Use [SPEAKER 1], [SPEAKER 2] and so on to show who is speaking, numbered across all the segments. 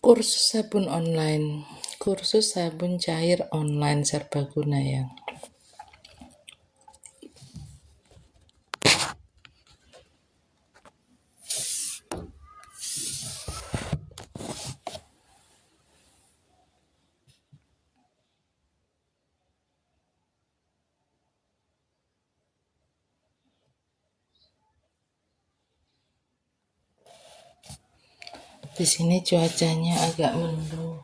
[SPEAKER 1] Kursus sabun online, kursus sabun cair online serbaguna ya. Di sini cuacanya agak mendung.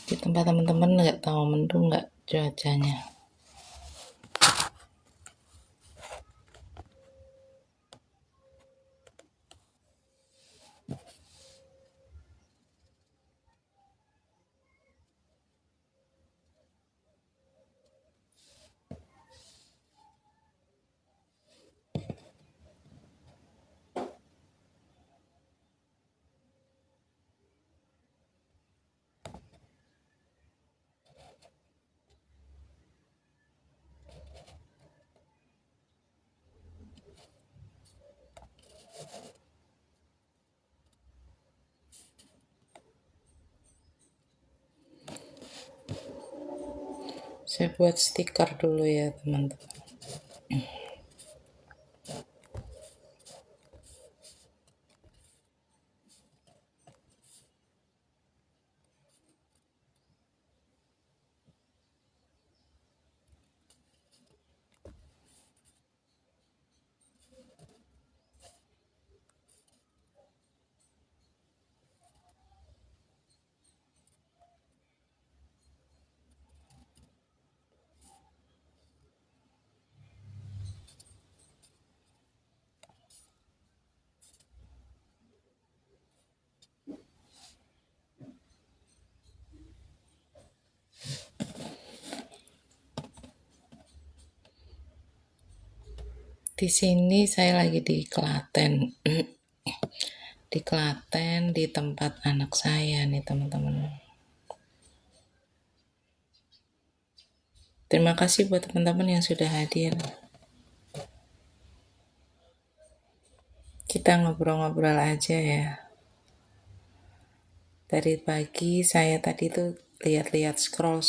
[SPEAKER 1] Di tempat teman-teman nggak tahu mendung nggak cuacanya. Saya buat stiker dulu ya teman-teman. Di sini saya lagi di Klaten. Di Klaten, di tempat anak saya nih teman-teman. Terima kasih buat teman-teman yang sudah hadir. Kita ngobrol-ngobrol aja ya. Dari pagi saya tadi tuh lihat-lihat scroll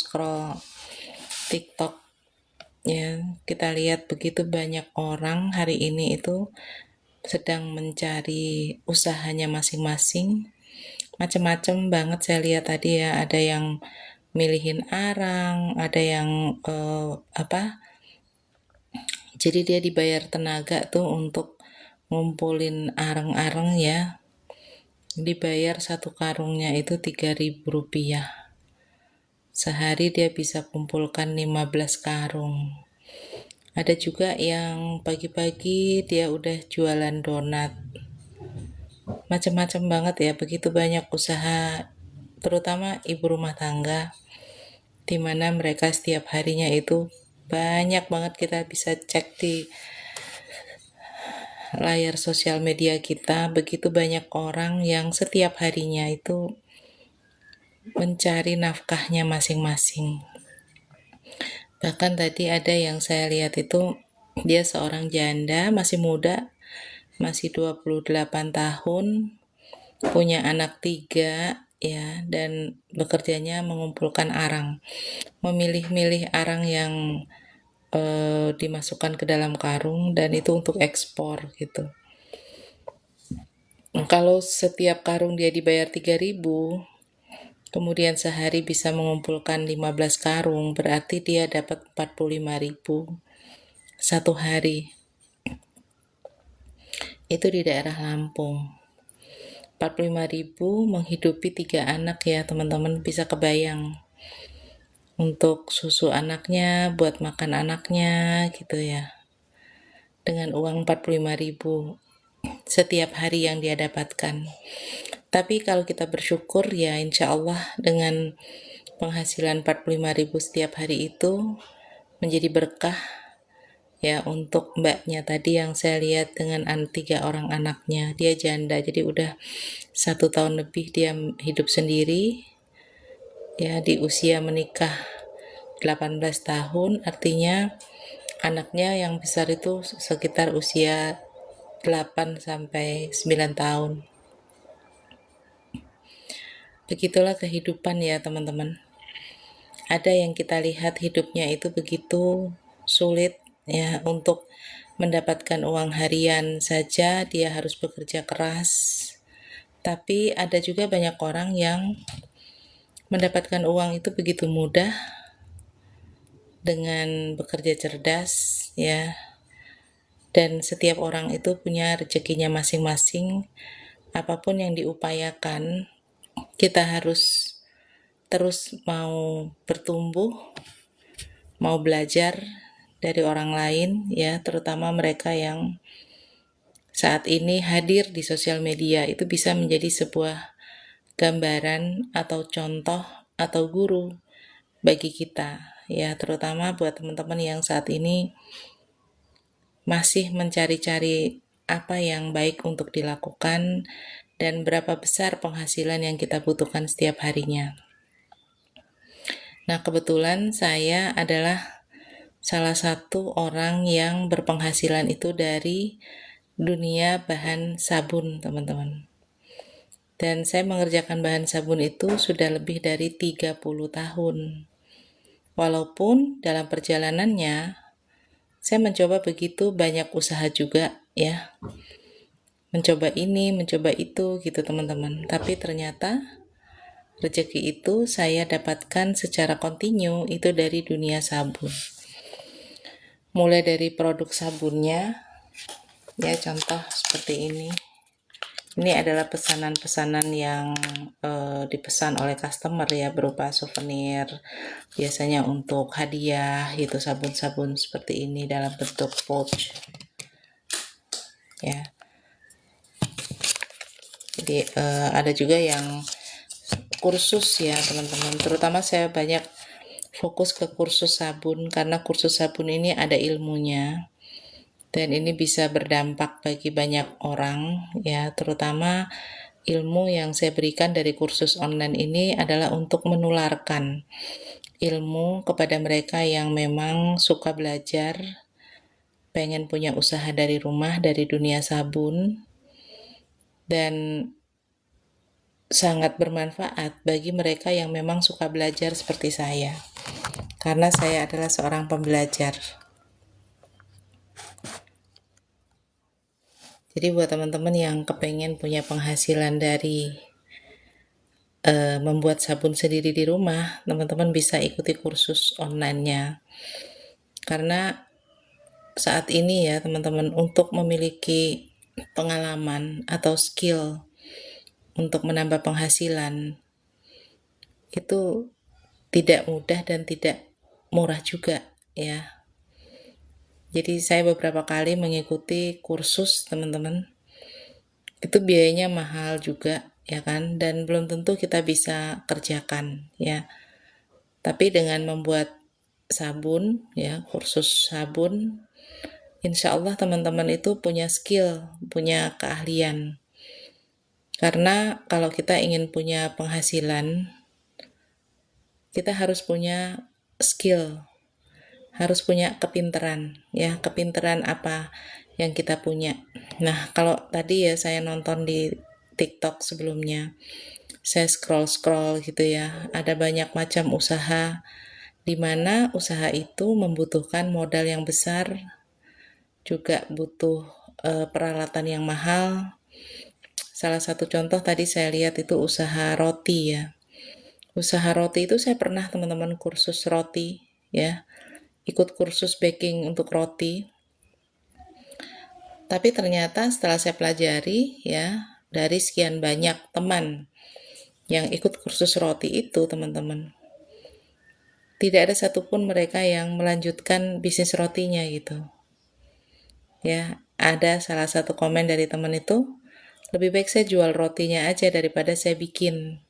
[SPEAKER 1] TikTok ya. Kita lihat begitu banyak orang hari ini itu sedang mencari usahanya masing-masing. Macam-macam banget saya lihat tadi ya, ada yang milihin arang, ada yang jadi dia dibayar tenaga tuh untuk ngumpulin arang-arang ya. Dibayar satu karungnya itu Rp3.000. Sehari dia bisa kumpulkan 15 karung. Ada juga yang pagi-pagi dia udah jualan donat. Macam-macam banget ya, begitu banyak usaha, terutama ibu rumah tangga, di mana mereka setiap harinya itu banyak banget, kita bisa cek di layar sosial media kita, begitu banyak orang yang setiap harinya itu mencari nafkahnya masing-masing. Bahkan tadi ada yang saya lihat itu dia seorang janda, masih muda, masih 28 tahun, punya anak 3 ya, dan bekerjanya mengumpulkan arang. Memilih-milih arang yang dimasukkan ke dalam karung dan itu untuk ekspor gitu. Kalau setiap karung dia dibayar 3.000, kemudian sehari bisa mengumpulkan 15 karung, berarti dia dapat 45.000 satu hari. Itu di daerah Lampung. 45.000 menghidupi 3 anak ya teman-teman, bisa kebayang. Untuk susu anaknya, buat makan anaknya gitu ya. Dengan uang 45.000 setiap hari yang dia dapatkan. Tapi kalau kita bersyukur ya insya Allah dengan penghasilan 45.000 setiap hari itu menjadi berkah ya untuk mbaknya tadi yang saya lihat dengan 3 orang anaknya. Dia janda, jadi udah 1 tahun lebih dia hidup sendiri ya, di usia menikah 18 tahun, artinya anaknya yang besar itu sekitar usia 8 sampai 9 tahun. Begitulah kehidupan ya teman-teman. Ada yang kita lihat hidupnya itu begitu sulit ya, untuk mendapatkan uang harian saja dia harus bekerja keras. Tapi ada juga banyak orang yang mendapatkan uang itu begitu mudah dengan bekerja cerdas ya. Dan setiap orang itu punya rezekinya masing-masing. Apapun yang diupayakan, kita harus terus mau bertumbuh, mau belajar dari orang lain ya, terutama mereka yang saat ini hadir di sosial media. Itu bisa menjadi sebuah gambaran atau contoh atau guru bagi kita ya, terutama buat teman-teman yang saat ini masih mencari-cari apa yang baik untuk dilakukan dan berapa besar penghasilan yang kita butuhkan setiap harinya. Nah, kebetulan saya adalah salah satu orang yang berpenghasilan itu dari dunia bahan sabun, teman-teman. Dan saya mengerjakan bahan sabun itu sudah lebih dari 30 tahun. Walaupun dalam perjalanannya saya mencoba begitu banyak usaha juga ya. Mencoba ini, mencoba itu gitu teman-teman. Tapi ternyata rezeki itu saya dapatkan secara kontinu itu dari dunia sabun. Mulai dari produk sabunnya, ya contoh seperti ini. Ini adalah pesanan-pesanan yang dipesan oleh customer ya, berupa souvenir, biasanya untuk hadiah gitu, sabun-sabun seperti ini dalam bentuk pouch ya. Jadi ada juga yang kursus ya teman-teman, terutama saya banyak fokus ke kursus sabun karena kursus sabun ini ada ilmunya dan ini bisa berdampak bagi banyak orang ya, terutama ilmu yang saya berikan dari kursus online ini adalah untuk menularkan ilmu kepada mereka yang memang suka belajar, pengen punya usaha dari rumah, dari dunia sabun, dan sangat bermanfaat bagi mereka yang memang suka belajar seperti saya. Karena saya adalah seorang pembelajar. Jadi buat teman-teman yang kepengen punya penghasilan dari membuat sabun sendiri di rumah, teman-teman bisa ikuti kursus online-nya. Karena saat ini ya teman-teman, untuk memiliki pengalaman atau skill untuk menambah penghasilan itu tidak mudah dan tidak murah juga ya. Jadi saya beberapa kali mengikuti kursus teman-teman, itu biayanya mahal juga ya kan, dan belum tentu kita bisa kerjakan ya. Tapi dengan membuat sabun ya, kursus sabun, insya Allah teman-teman itu punya skill, punya keahlian. Karena kalau kita ingin punya penghasilan, kita harus punya skill, harus punya kepinteran ya. Kepinteran apa yang kita punya. Nah, kalau tadi ya saya nonton di TikTok sebelumnya, saya scroll gitu ya, ada banyak macam usaha di mana usaha itu membutuhkan modal yang besar, juga butuh peralatan yang mahal. Salah satu contoh tadi saya lihat itu usaha roti ya. Usaha roti itu saya pernah teman-teman kursus roti ya, ikut kursus baking untuk roti. Tapi ternyata setelah saya pelajari ya, dari sekian banyak teman yang ikut kursus roti itu teman-teman, tidak ada satupun mereka yang melanjutkan bisnis rotinya gitu. Ya, ada salah satu komen dari teman itu, lebih baik saya jual rotinya aja daripada saya bikin.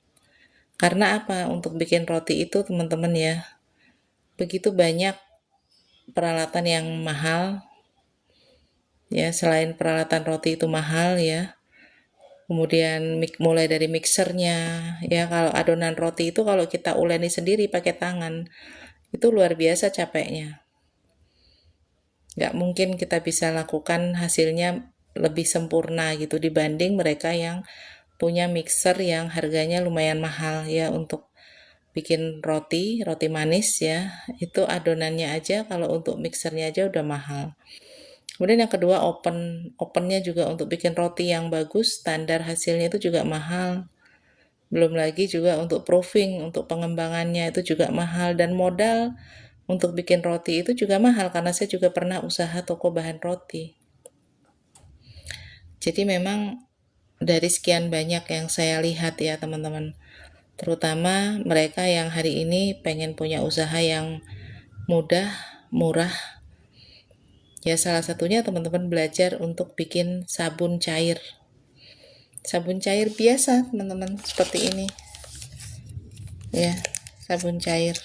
[SPEAKER 1] Karena apa? Untuk bikin roti itu teman-teman ya, begitu banyak peralatan yang mahal. Ya, selain peralatan roti itu mahal ya. Kemudian mulai dari mixernya, ya kalau adonan roti itu kalau kita uleni sendiri pakai tangan, itu luar biasa capeknya. Nggak mungkin kita bisa lakukan hasilnya lebih sempurna gitu dibanding mereka yang punya mixer yang harganya lumayan mahal ya untuk bikin roti manis ya. Itu adonannya aja kalau untuk mixernya aja udah mahal. Kemudian yang kedua opennya juga untuk bikin roti yang bagus, standar hasilnya itu juga mahal. Belum lagi juga untuk proofing, untuk pengembangannya itu juga mahal, dan modal untuk bikin roti itu juga mahal karena saya juga pernah usaha toko bahan roti. Jadi memang dari sekian banyak yang saya lihat ya teman-teman, terutama mereka yang hari ini pengen punya usaha yang mudah, murah, ya salah satunya teman-teman belajar untuk bikin sabun cair. Sabun cair biasa teman-teman, seperti ini. Ya, sabun cair.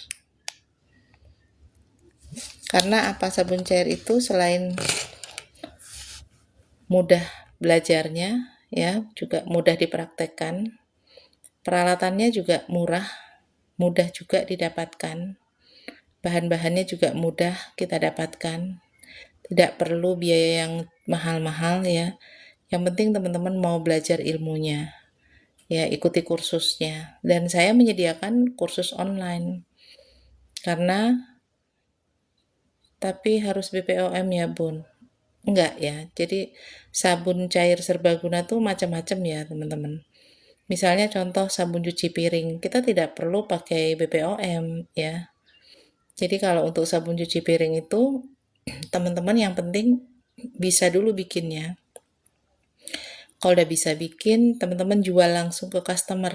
[SPEAKER 1] Karena apa, sabun cair itu selain mudah belajarnya, ya, juga mudah dipraktekkan. Peralatannya juga murah, mudah juga didapatkan. Bahan-bahannya juga mudah kita dapatkan. Tidak perlu biaya yang mahal-mahal ya. Yang penting teman-teman mau belajar ilmunya. Ya, ikuti kursusnya. Dan saya menyediakan kursus online. Karena tapi harus BPOM ya, Bun. Enggak ya. Jadi sabun cair serbaguna tuh macam-macam ya, teman-teman. Misalnya contoh sabun cuci piring, kita tidak perlu pakai BPOM ya. Jadi kalau untuk sabun cuci piring itu, teman-teman yang penting bisa dulu bikinnya. Kalau udah bisa bikin, teman-teman jual langsung ke customer.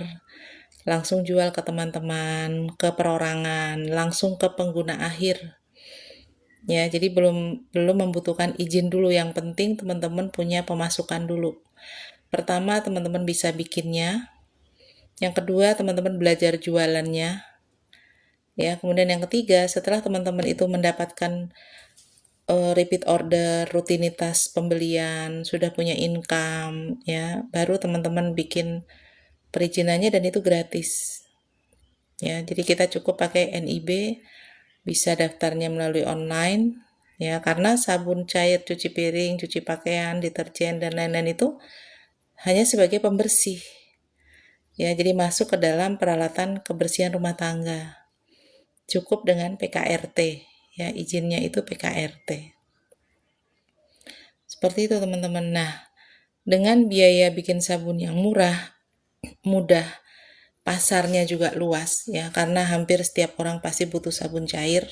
[SPEAKER 1] Langsung jual ke teman-teman, ke perorangan, langsung ke pengguna akhir. Ya, jadi belum membutuhkan izin dulu. Yang penting teman-teman punya pemasukan dulu. Pertama, teman-teman bisa bikinnya. Yang kedua, teman-teman belajar jualannya. Ya, kemudian yang ketiga, setelah teman-teman itu mendapatkan repeat order, rutinitas pembelian, sudah punya income, ya, baru teman-teman bikin perizinannya dan itu gratis. Ya, jadi kita cukup pakai NIB, bisa daftarnya melalui online, ya, karena sabun cair cuci piring, cuci pakaian, deterjen dan lain-lain itu hanya sebagai pembersih. Ya, jadi masuk ke dalam peralatan kebersihan rumah tangga. Cukup dengan PKRT, ya, izinnya itu PKRT. Seperti itu teman-teman. Nah, dengan biaya bikin sabun yang murah, mudah, pasarnya juga luas ya, karena hampir setiap orang pasti butuh sabun cair,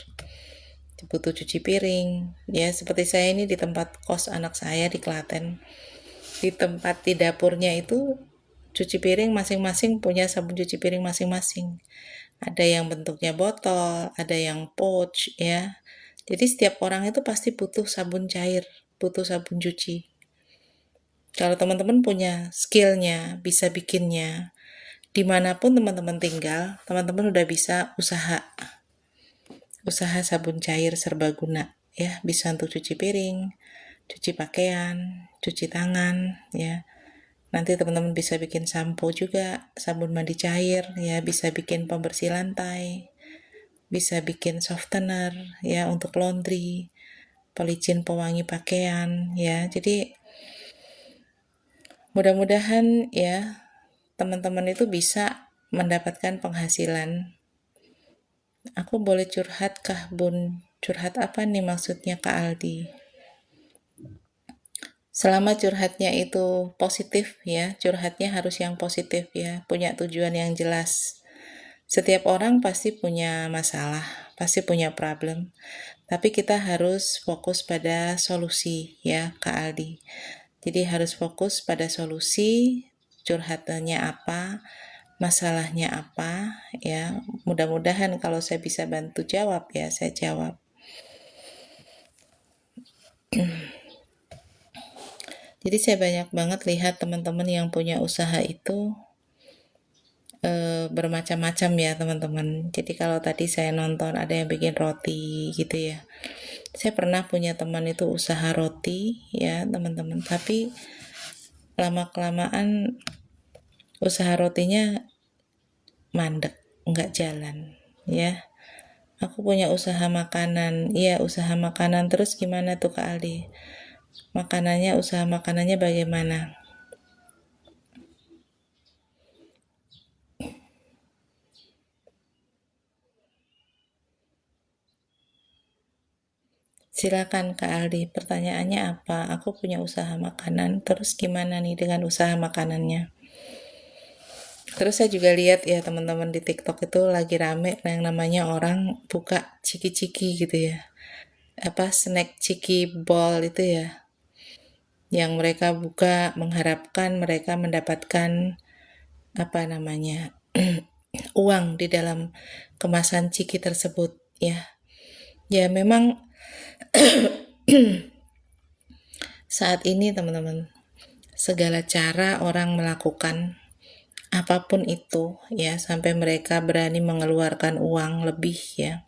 [SPEAKER 1] butuh cuci piring. Ya, seperti saya ini di tempat kos anak saya di Klaten. Di tempat di dapurnya itu cuci piring masing-masing punya sabun cuci piring masing-masing. Ada yang bentuknya botol, ada yang pouch ya. Jadi setiap orang itu pasti butuh sabun cair, butuh sabun cuci. Kalau teman-teman punya skillnya, bisa bikinnya, dimanapun teman-teman tinggal, teman-teman udah bisa usaha sabun cair serbaguna, ya, bisa untuk cuci piring, cuci pakaian, cuci tangan, ya. Nanti teman-teman bisa bikin sampo juga, sabun mandi cair, ya, bisa bikin pembersih lantai, bisa bikin softener, ya, untuk laundry, pelicin pewangi pakaian, ya. Jadi mudah-mudahan ya teman-teman itu bisa mendapatkan penghasilan. Aku boleh curhat kah, Bun? Curhat apa nih maksudnya, Kak Aldi? Selama curhatnya itu positif ya, curhatnya harus yang positif ya, punya tujuan yang jelas. Setiap orang pasti punya masalah, pasti punya problem. Tapi kita harus fokus pada solusi ya, Kak Aldi. Jadi harus fokus pada solusi, curhatannya apa, masalahnya apa, ya. Mudah-mudahan kalau saya bisa bantu jawab ya, saya jawab. Jadi saya banyak banget lihat teman-teman yang punya usaha itu bermacam-macam ya teman-teman. Jadi kalau tadi saya nonton ada yang bikin roti gitu ya. Saya pernah punya teman itu usaha roti ya teman-teman. Tapi lama-kelamaan usaha rotinya mandek, nggak jalan ya. Aku punya usaha makanan, iya usaha makanan, terus gimana tuh Kak Aldi? Usaha makanannya bagaimana? Silakan Kak Aldi, pertanyaannya apa? Aku punya usaha makanan, terus gimana nih dengan usaha makanannya? Terus saya juga lihat ya teman-teman di TikTok itu lagi rame yang namanya orang buka ciki-ciki gitu ya. Apa snack ciki ball itu ya. Yang mereka buka mengharapkan mereka mendapatkan apa namanya uang di dalam kemasan ciki tersebut ya. Ya memang saat ini teman-teman segala cara orang melakukan apapun itu ya sampai mereka berani mengeluarkan uang lebih ya.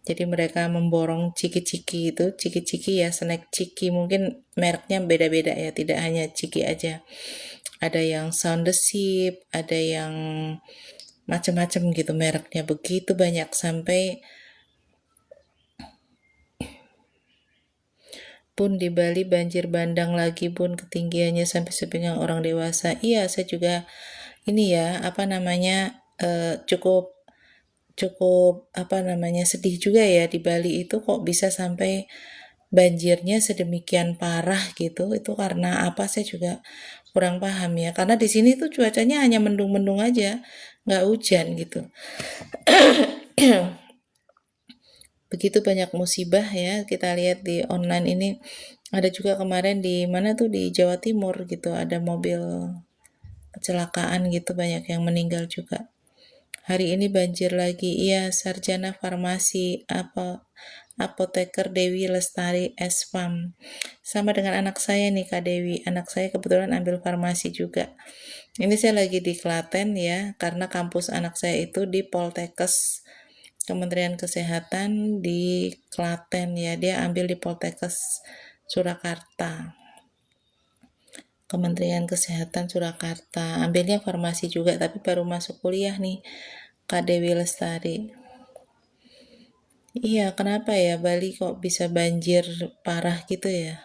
[SPEAKER 1] Jadi mereka memborong ciki-ciki itu, ciki-ciki ya snack ciki mungkin mereknya beda-beda ya, tidak hanya ciki aja. Ada yang Sound the Sheep, ada yang macam-macam gitu mereknya begitu banyak sampai pun di Bali banjir bandang lagi pun ketinggiannya sampai sepinggang orang dewasa. Iya, saya juga ini ya apa namanya cukup cukup apa namanya sedih juga ya di Bali itu kok bisa sampai banjirnya sedemikian parah gitu. Itu karena apa saya juga kurang paham ya. Karena di sini tuh cuacanya hanya mendung-mendung aja, nggak hujan gitu. Begitu banyak musibah ya kita lihat di online ini. Ada juga kemarin di mana tuh di Jawa Timur gitu ada mobil kecelakaan gitu banyak yang meninggal juga. Hari ini banjir lagi. Iya, sarjana farmasi apa apoteker Dewi Lestari Espam. Sama dengan anak saya nih Kak Dewi. Anak saya kebetulan ambil farmasi juga. Ini saya lagi di Klaten ya, karena kampus anak saya itu di Poltekkes Kementerian Kesehatan di Klaten ya. Dia ambil di Poltekkes Surakarta. Kementerian Kesehatan Surakarta. Ambilnya farmasi juga tapi baru masuk kuliah nih. Kak Dewi Lestari. Iya, kenapa ya Bali kok bisa banjir parah gitu ya?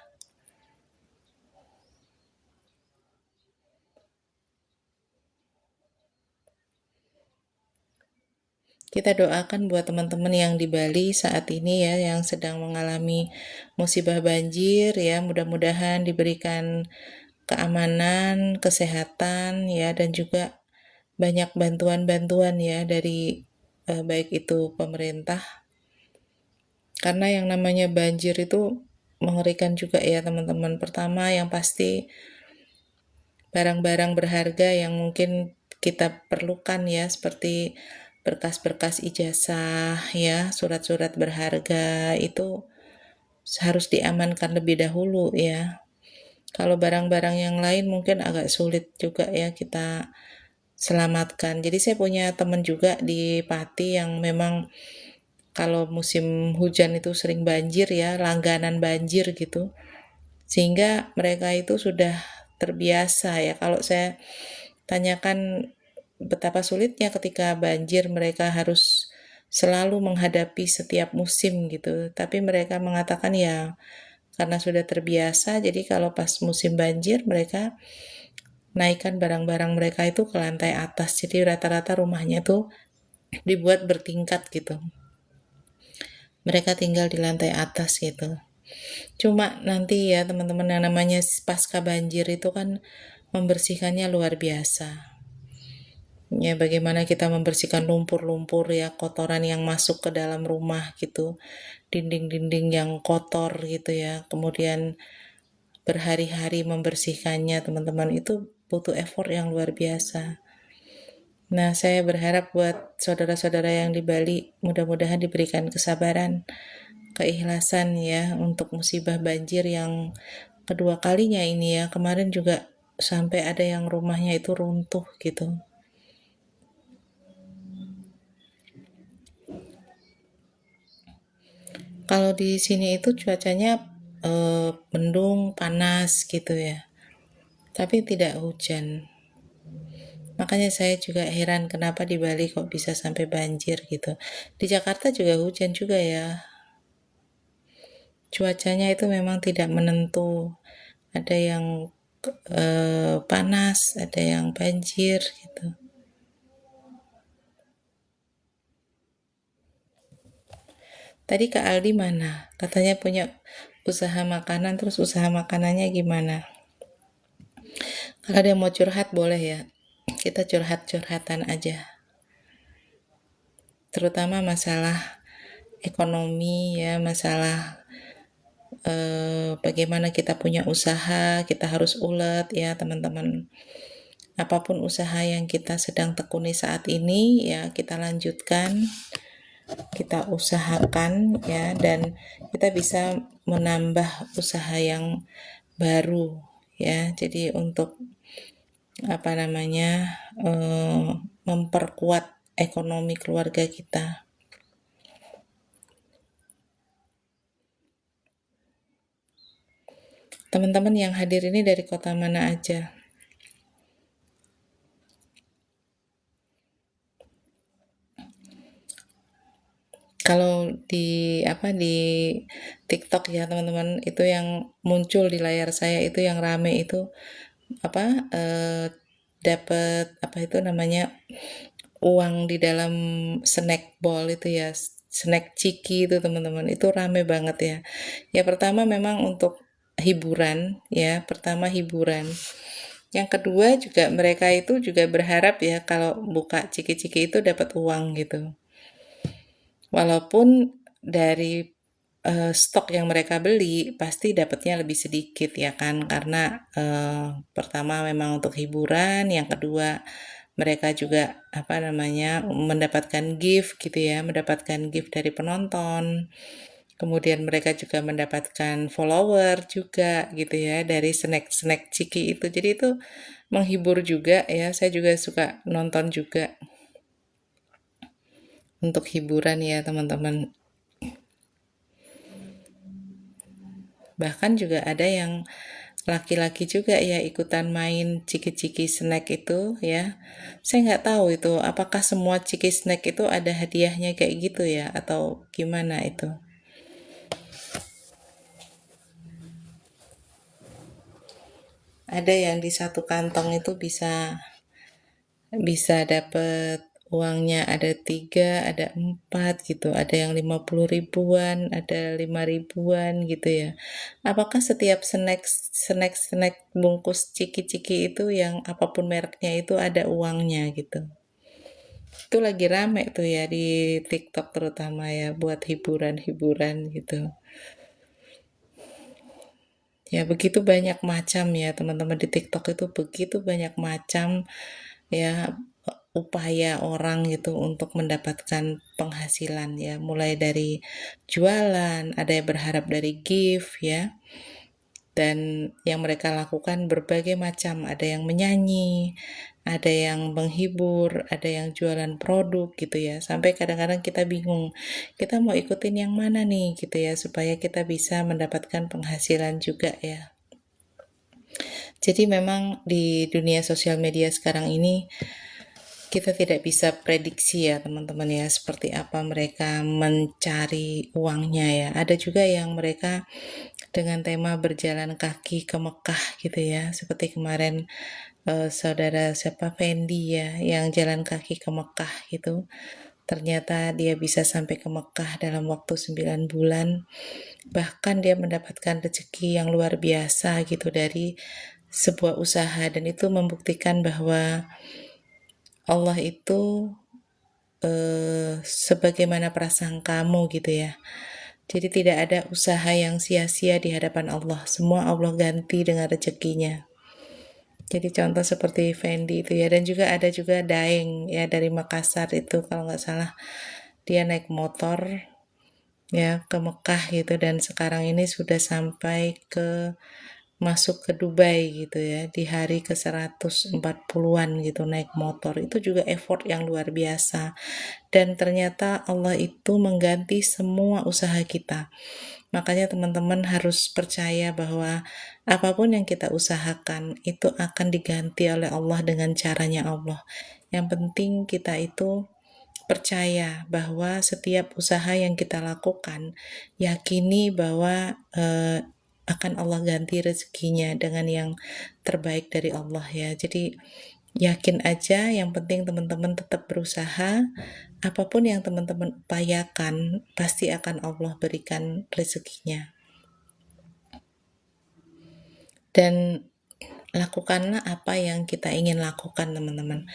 [SPEAKER 1] Kita doakan buat teman-teman yang di Bali saat ini ya, yang sedang mengalami musibah banjir ya, mudah-mudahan diberikan keamanan, kesehatan ya, dan juga banyak bantuan-bantuan ya dari baik itu pemerintah. Karena yang namanya banjir itu mengerikan juga ya teman-teman. Pertama yang pasti barang-barang berharga yang mungkin kita perlukan ya seperti berkas-berkas ijazah ya, surat-surat berharga itu harus diamankan lebih dahulu ya. Kalau barang-barang yang lain mungkin agak sulit juga ya kita selamatkan. Jadi saya punya teman juga di Pati yang memang kalau musim hujan itu sering banjir ya, langganan banjir gitu. Sehingga mereka itu sudah terbiasa ya. Kalau saya tanyakan betapa sulitnya ketika banjir mereka harus selalu menghadapi setiap musim gitu. Tapi mereka mengatakan ya karena sudah terbiasa jadi kalau pas musim banjir mereka naikkan barang-barang mereka itu ke lantai atas. Jadi rata-rata rumahnya tuh dibuat bertingkat gitu. Mereka tinggal di lantai atas gitu. Cuma nanti ya teman-teman yang namanya pasca banjir itu kan membersihkannya luar biasa. Ya bagaimana kita membersihkan lumpur-lumpur ya kotoran yang masuk ke dalam rumah gitu. Dinding-dinding yang kotor gitu ya. Kemudian berhari-hari membersihkannya teman-teman itu butuh effort yang luar biasa. Nah, saya berharap buat saudara-saudara yang di Bali mudah-mudahan diberikan kesabaran, keikhlasan ya untuk musibah banjir yang kedua kalinya ini ya. Kemarin juga sampai ada yang rumahnya itu runtuh gitu. Kalau di sini itu cuacanya mendung, panas gitu ya. Tapi tidak hujan. Makanya saya juga heran kenapa di Bali kok bisa sampai banjir gitu. Di Jakarta juga hujan juga ya. Cuacanya itu memang tidak menentu. Ada yang panas, ada yang banjir gitu. Tadi Kak Aldi mana? Katanya punya usaha makanan, terus usaha makanannya gimana? Kalau ada yang mau curhat boleh ya. Kita curhat-curhatan aja. Terutama masalah ekonomi ya, masalah bagaimana kita punya usaha, kita harus ulet ya teman-teman. Apapun usaha yang kita sedang tekuni saat ini ya kita lanjutkan, kita usahakan ya, dan kita bisa menambah usaha yang baru ya. Jadi untuk memperkuat ekonomi keluarga kita. Teman-teman yang hadir ini dari kota mana aja? Kalau di TikTok ya teman-teman, itu yang muncul di layar saya itu yang rame itu dapat uang di dalam snack ball itu ya, snack ciki itu teman-teman, itu rame banget ya. Ya pertama memang untuk hiburan ya, yang kedua juga mereka itu juga berharap ya kalau buka ciki-ciki itu dapat uang gitu. Walaupun dari stok yang mereka beli pasti dapatnya lebih sedikit ya kan, karena pertama memang untuk hiburan, yang kedua mereka juga mendapatkan gift gitu ya, mendapatkan gift dari penonton. Kemudian mereka juga mendapatkan follower juga gitu ya dari snack-snack ciki itu. Jadi itu menghibur juga ya. Saya juga suka nonton juga untuk hiburan ya teman-teman. Bahkan juga ada yang laki-laki juga ya ikutan main ciki-ciki snack itu ya. Saya nggak tahu itu apakah semua ciki snack itu ada hadiahnya kayak gitu ya atau gimana itu. Ada yang di satu kantong itu bisa dapat uangnya ada 3, ada 4 gitu, ada yang 50 ribuan, ada 5 ribuan gitu ya. Apakah setiap snack bungkus ciki-ciki itu yang apapun mereknya itu ada uangnya gitu? Itu lagi rame tuh ya di TikTok terutama ya buat hiburan-hiburan gitu. Ya begitu banyak macam ya teman-teman, di TikTok itu begitu banyak macam ya upaya orang gitu untuk mendapatkan penghasilan ya, mulai dari jualan, ada yang berharap dari gift ya, dan yang mereka lakukan berbagai macam, ada yang menyanyi, ada yang menghibur, ada yang jualan produk gitu ya, sampai kadang-kadang kita bingung, kita mau ikutin yang mana nih gitu ya, supaya kita bisa mendapatkan penghasilan juga ya. Jadi memang di dunia sosial media sekarang ini kita tidak bisa prediksi ya teman-teman ya, seperti apa mereka mencari uangnya ya. Ada juga yang mereka dengan tema berjalan kaki ke Mekah gitu ya, seperti kemarin saudara siapa Fendi ya yang jalan kaki ke Mekah gitu. Ternyata dia bisa sampai ke Mekah dalam waktu 9 bulan. Bahkan dia mendapatkan rezeki yang luar biasa gitu dari sebuah usaha, dan itu membuktikan bahwa Allah itu sebagaimana prasangkamu gitu ya. Jadi tidak ada usaha yang sia-sia di hadapan Allah. Semua Allah ganti dengan rezekinya. Jadi contoh seperti Fendi itu ya. Dan juga ada juga Daeng ya dari Makassar itu kalau nggak salah. Dia naik motor ya ke Mekah gitu, dan sekarang ini sudah sampai masuk ke Dubai gitu ya di hari ke 140-an gitu naik motor. Itu juga effort yang luar biasa, dan ternyata Allah itu mengganti semua usaha kita. Makanya teman-teman harus percaya bahwa apapun yang kita usahakan itu akan diganti oleh Allah dengan caranya Allah. Yang penting kita itu percaya bahwa setiap usaha yang kita lakukan, yakini bahwa akan Allah ganti rezekinya dengan yang terbaik dari Allah ya. Jadi yakin aja, yang penting teman-teman tetap berusaha, apapun yang teman-teman upayakan, pasti akan Allah berikan rezekinya. Dan lakukanlah apa yang kita ingin lakukan, teman-teman.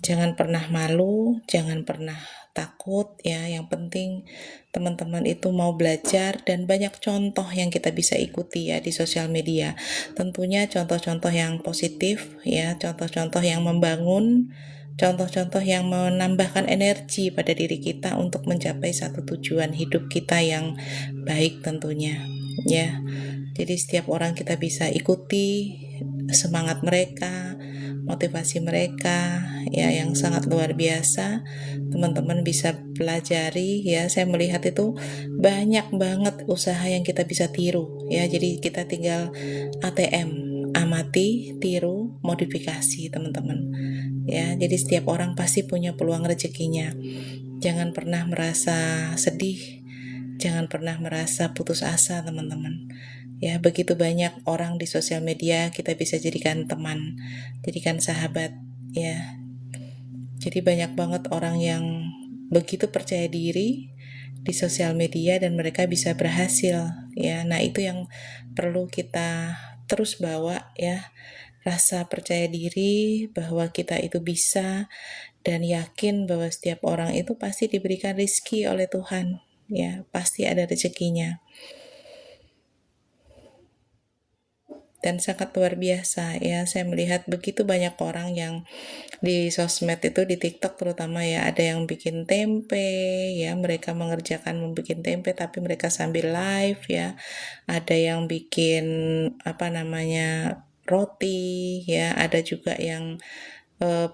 [SPEAKER 1] Jangan pernah malu, jangan pernah takut ya. Yang penting teman-teman itu mau belajar, dan banyak contoh yang kita bisa ikuti ya di sosial media. Tentunya contoh-contoh yang positif ya, contoh-contoh yang membangun, contoh-contoh yang menambahkan energi pada diri kita untuk mencapai satu tujuan hidup kita yang baik tentunya ya. Jadi setiap orang kita bisa ikuti semangat mereka, motivasi mereka ya, yang sangat luar biasa. Teman-teman bisa pelajari ya. Saya melihat itu banyak banget usaha yang kita bisa tiru ya. Jadi kita tinggal ATM, amati, tiru, modifikasi, teman-teman ya. Jadi setiap orang pasti punya peluang rezekinya. Jangan pernah merasa sedih, jangan pernah merasa putus asa, teman-teman ya. Begitu banyak orang di sosial media kita bisa jadikan teman, jadikan sahabat ya. Jadi banyak banget orang yang begitu percaya diri di sosial media dan mereka bisa berhasil ya. Nah, itu yang perlu kita terus bawa ya, rasa percaya diri bahwa kita itu bisa, dan yakin bahwa setiap orang itu pasti diberikan rezeki oleh Tuhan ya, pasti ada rezekinya. Dan sangat luar biasa ya, saya melihat begitu banyak orang yang di sosmed itu, di TikTok terutama ya, ada yang bikin tempe ya, mereka mengerjakan membuat tempe tapi mereka sambil live ya. Ada yang bikin roti ya, ada juga yang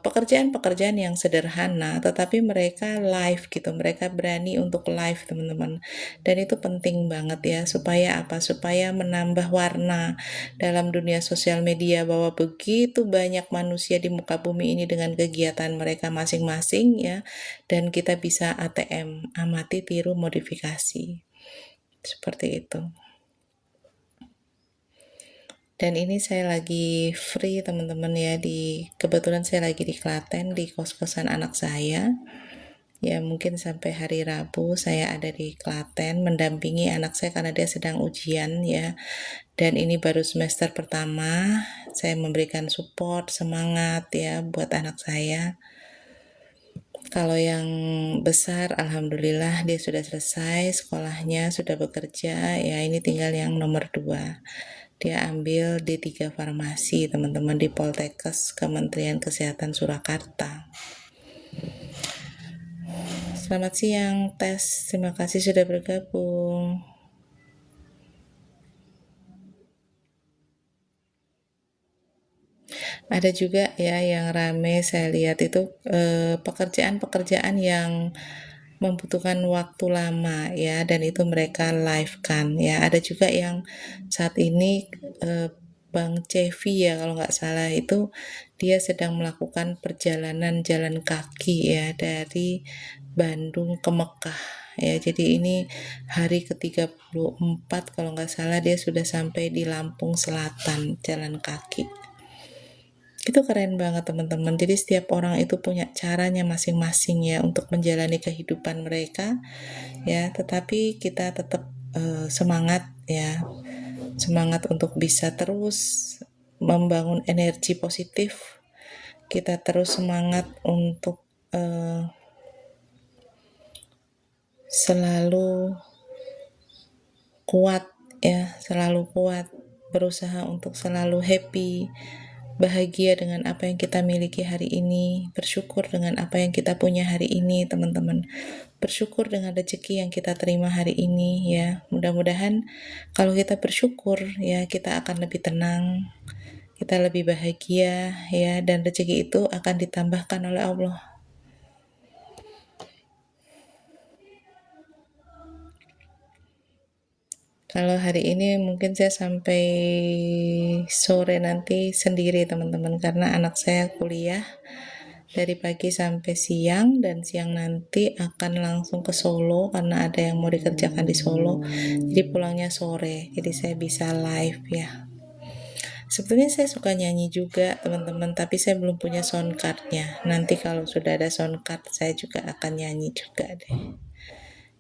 [SPEAKER 1] pekerjaan-pekerjaan yang sederhana, tetapi mereka live gitu, mereka berani untuk live, teman-teman. Dan itu penting banget ya, supaya apa? Supaya menambah warna dalam dunia sosial media, bahwa begitu banyak manusia di muka bumi ini dengan kegiatan mereka masing-masing ya, dan kita bisa ATM, amati, tiru, modifikasi. Seperti itu. Dan ini saya lagi free, teman-teman ya, kebetulan saya lagi di Klaten, di kos-kosan anak saya ya. Mungkin sampai hari Rabu saya ada di Klaten mendampingi anak saya karena dia sedang ujian ya, dan ini baru semester pertama. Saya memberikan support, semangat ya buat anak saya. Kalau yang besar, alhamdulillah dia sudah selesai sekolahnya, sudah bekerja ya. Ini tinggal yang nomor 2. Dia ambil D3 Farmasi, teman-teman, di Poltekkes Kementerian Kesehatan Surakarta. Selamat siang, Tes. Terima kasih sudah bergabung. Ada juga ya yang rame saya lihat itu pekerjaan-pekerjaan yang membutuhkan waktu lama ya, dan itu mereka live kan ya. Ada juga yang saat ini Bang Cevi ya kalau nggak salah, itu dia sedang melakukan perjalanan jalan kaki ya dari Bandung ke Mekah ya. Jadi ini hari ke-34 kalau nggak salah, dia sudah sampai di Lampung Selatan jalan kaki. Itu keren banget, teman-teman. Jadi setiap orang itu punya caranya masing-masing ya untuk menjalani kehidupan mereka ya, tetapi kita tetap semangat ya. Semangat untuk bisa terus membangun energi positif. Kita terus semangat untuk selalu kuat ya, selalu kuat, berusaha untuk selalu happy, bahagia dengan apa yang kita miliki hari ini, bersyukur dengan apa yang kita punya hari ini, teman-teman. Bersyukur dengan rezeki yang kita terima hari ini ya. Mudah-mudahan kalau kita bersyukur ya, kita akan lebih tenang, kita lebih bahagia ya, dan rezeki itu akan ditambahkan oleh Allah. Kalau hari ini mungkin saya sampai sore nanti sendiri, teman-teman, karena anak saya kuliah dari pagi sampai siang, dan siang nanti akan langsung ke Solo karena ada yang mau dikerjakan di Solo. Jadi pulangnya sore, jadi saya bisa live ya. Sebetulnya saya suka nyanyi juga teman-teman, tapi saya belum punya sound cardnya. Nanti kalau sudah ada sound card, saya juga akan nyanyi juga deh.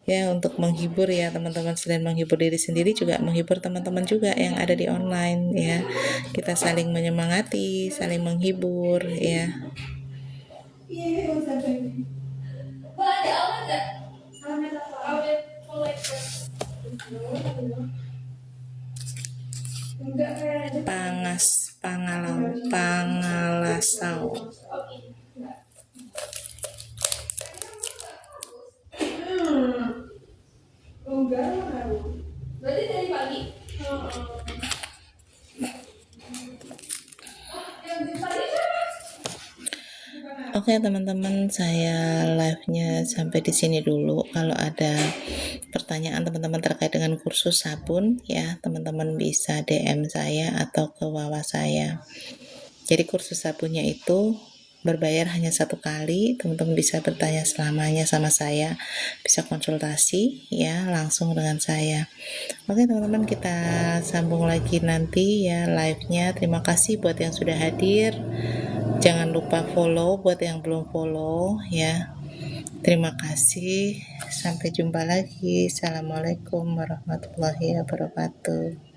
[SPEAKER 1] Ya, untuk menghibur ya teman-teman, selain menghibur diri sendiri juga menghibur teman-teman juga yang ada di online ya. Kita saling menyemangati, saling menghibur ya. Pangalasau. Berarti dari pagi. Oke teman-teman, saya live-nya sampai di sini dulu. Kalau ada pertanyaan teman-teman terkait dengan kursus sabun ya, teman-teman bisa DM saya atau ke Wawa saya. Jadi kursus sabunnya itu berbayar hanya 1 kali, teman-teman bisa bertanya selamanya sama saya, bisa konsultasi ya langsung dengan saya. Oke teman-teman, kita sambung lagi nanti ya live-nya. Terima kasih buat yang sudah hadir. Jangan lupa follow buat yang belum follow ya. Terima kasih. Sampai jumpa lagi. Assalamualaikum warahmatullahi wabarakatuh.